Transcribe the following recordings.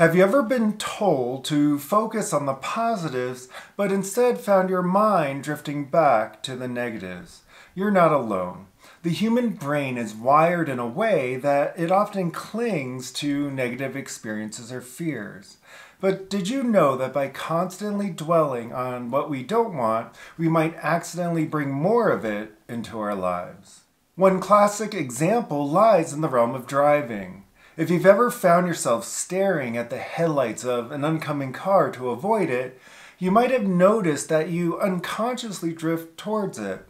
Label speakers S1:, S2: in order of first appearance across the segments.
S1: Have you ever been told to focus on the positives, but instead found your mind drifting back to the negatives? You're not alone. The human brain is wired in a way that it often clings to negative experiences or fears. But did you know that by constantly dwelling on what we don't want, we might accidentally bring more of it into our lives? One classic example lies in the realm of driving. If you've ever found yourself staring at the headlights of an oncoming car to avoid it, you might have noticed that you unconsciously drift towards it.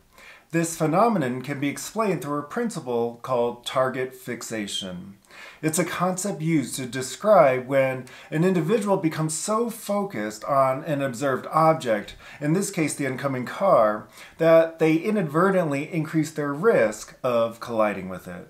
S1: This phenomenon can be explained through a principle called target fixation. It's a concept used to describe when an individual becomes so focused on an observed object, in this case the oncoming car, that they inadvertently increase their risk of colliding with it.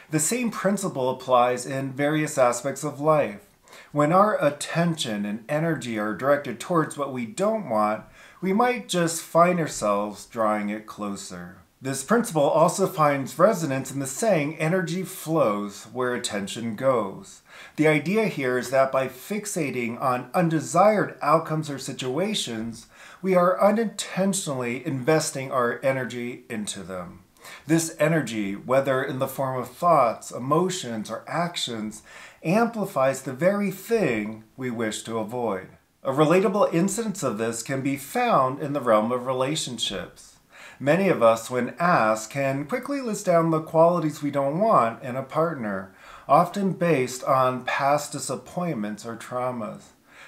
S1: The same principle applies in various aspects of life. When our attention and energy are directed towards what we don't want, we might just find ourselves drawing it closer. This principle also finds resonance in the saying, energy flows where attention goes. The idea here is that by fixating on undesired outcomes or situations, we are unintentionally investing our energy into them. This energy, whether in the form of thoughts, emotions, or actions, amplifies the very thing we wish to avoid. A relatable instance of this can be found in the realm of relationships. Many of us, when asked, can quickly list down the qualities we don't want in a partner, often based on past disappointments or traumas.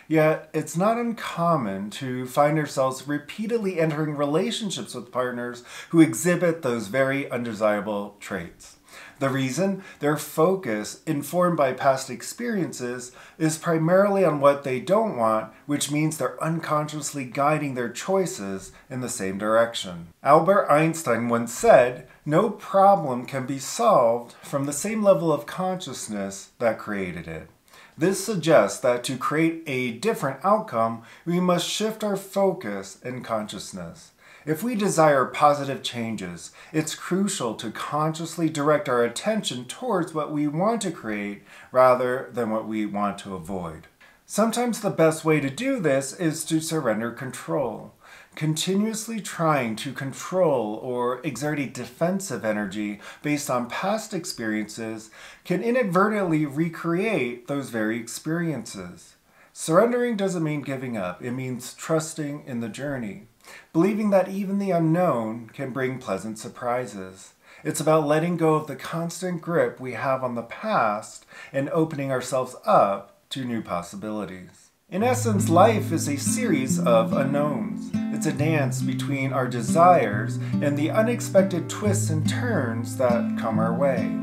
S1: Yet, it's not uncommon to find ourselves repeatedly entering relationships with partners who exhibit those very undesirable traits. The reason? Their focus, informed by past experiences, is primarily on what they don't want, which means they're unconsciously guiding their choices in the same direction. Albert Einstein once said, "No problem can be solved from the same level of consciousness that created it." This suggests that to create a different outcome, we must shift our focus and consciousness. If we desire positive changes, it's crucial to consciously direct our attention towards what we want to create rather than what we want to avoid. Sometimes the best way to do this is to surrender control. Continuously trying to control or exert a defensive energy based on past experiences can inadvertently recreate those very experiences. Surrendering doesn't mean giving up. It means trusting in the journey, believing that even the unknown can bring pleasant surprises. It's about letting go of the constant grip we have on the past and opening ourselves up to new possibilities. In essence, life is a series of unknowns. It's a dance between our desires and the unexpected twists and turns that come our way.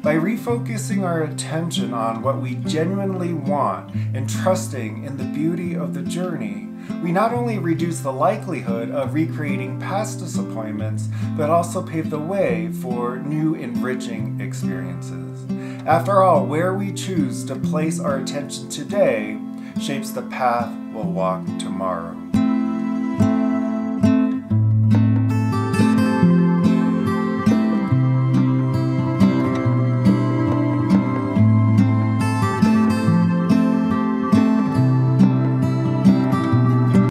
S1: By refocusing our attention on what we genuinely want and trusting in the beauty of the journey, we not only reduce the likelihood of recreating past disappointments, but also pave the way for new enriching experiences. After all, where we choose to place our attention today shapes the path we'll walk tomorrow.